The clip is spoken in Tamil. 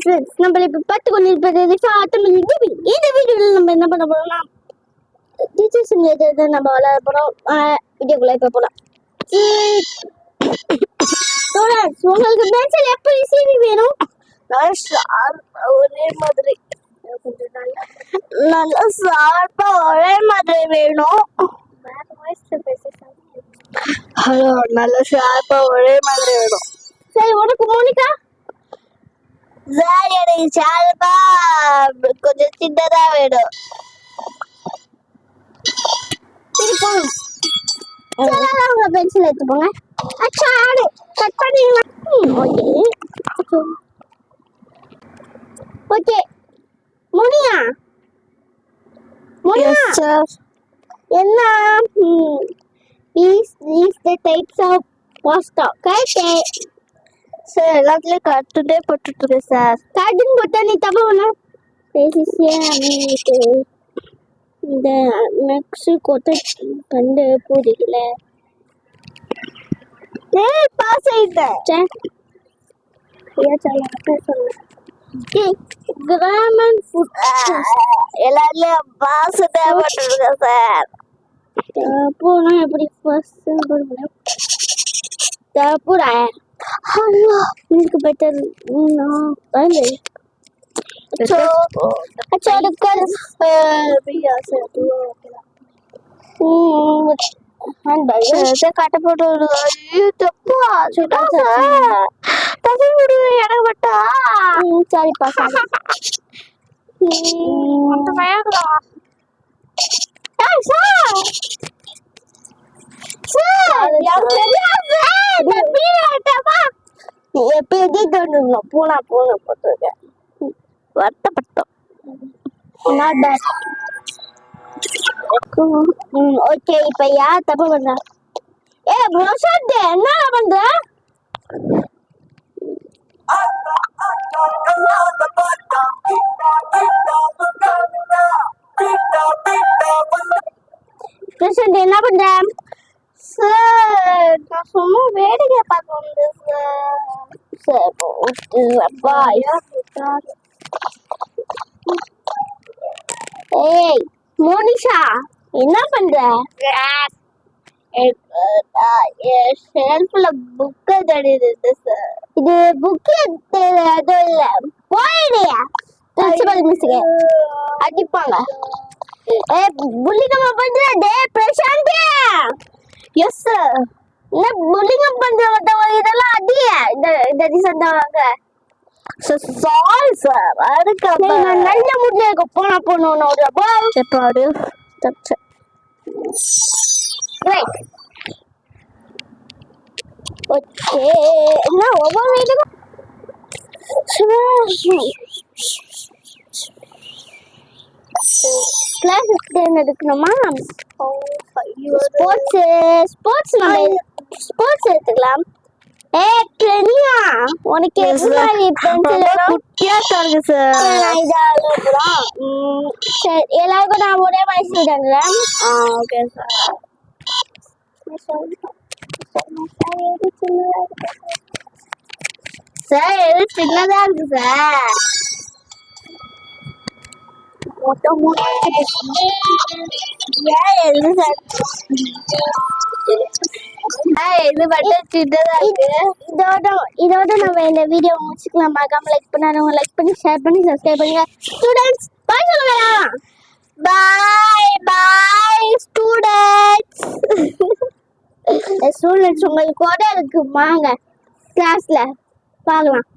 ஃப்ரெண்ட்ஸ் நம்ம இப்போ பார்த்து கொண்டிருப்பது இந்த வீடியோவில் நம்ம என்ன பண்ண போறோம்னா டீச்சர்ஸ் ரிலேட்டட் நம்ம விளையாட போறோம். வீடியோக்குள்ள இப்போ போலாம். உங்களுக்கு பென்சில் எப்படி சீவி வேணும்? ஒரே மாதிரி நல்லா ஷார்ப்பா ஒரே மாதிரி வேணும். ஹலோ, நல்லா ஷார்ப்பா ஒரே மாதிரி வேணும். சரி, உனக்கு மோனிகா? சார், எனக்கு ஷார்ப்பா கொஞ்சம் சின்னதா வேணும். சரி, போகணும். உங்க பென்சில் எடுத்து போங்க. அச்சா, கட் பண்ணிடலாம். Okay okay. மோனியா, என்ன? These the types of pasta. Correct. Sir, எல்லாத்துலயும் கட்டுட்டே போட்டுட்டு சார். கட்டுன்னு போட்டா நீ தப்பு பண்ண. இந்த மெக்சிகோத்தை கண்டு போறீங்களே. பாஸ் ஆயிட்டேன். கிராமன் ஃபுட் எல்லாத்துலயும் பாஸ் தேவைப்பட்டிருக்க சார். போனா எப்படி ஃபர்ஸ்ட் போடுறேன். பூரா எனக்கு பெட்டர். கட்ட போட்டு இடப்பட்டா சரிப்பா. பூனா பூனை போட்டு வருத்தப்பட்டோம். ஓகே, இப்ப யார் தப்பு பண்ற? என்ன பண்ற? என்ன பண்ற? சார், நான் சும்மா வேடிக்கை பார்க்க வந்தேன் சார். ஏய் மோனிஷா, என்ன பண்ற? ஷெல்ஃப்ல புக் தெரியுது சார். இது புக் எதுவும் இல்ல. போயிடுயா, பிரின்சிபல் மிஸ்ஸுக்கு அடிப்பாங்க. புல்லிங்கமா பண்ற? டே பிரசாந்த். Yes sir. என்ன புல்லிங்க பண்றவங்க இதெல்லாம் அடிய இந்த ரீசன் வாங்க. Sorry sir. அதுக்கு நான் நல்ல மூட்ல இருக்க. போனா போனோம் எப்பாடு ரைட். ஓகே, என்ன ஒவ்வொரு வீட்டுக்கும் கிளாஸ் எடுக்கணுமா? ஸ்போர்ட்ஸ் எடுத்துக்கலாம். உனக்கு எல்லாருக்கும் நான் ஒரே மாதிரி சொல்றேன்ல. Okay sir. சார், எது சின்னதா இருக்கு சார். இதோட நம்ம இந்த வீடியோ முடிச்சுக்கலாம். மறக்காம லைக் பண்ணாதவங்க லைக் பண்ணி, ஷேர் பண்ணி, சப்ஸ்கிரைப் பண்ணுங்க. ஸ்டூடெண்ட்ஸ் பாய் சொல்லுங்க. பாய் பாய் ஸ்டூடெண்ட்ஸ். ஸ்டூடெண்ட்ஸ் உங்களுக்கு கூட இருக்கு, வாங்க கிளாஸ்ல பார்க்கலாம்.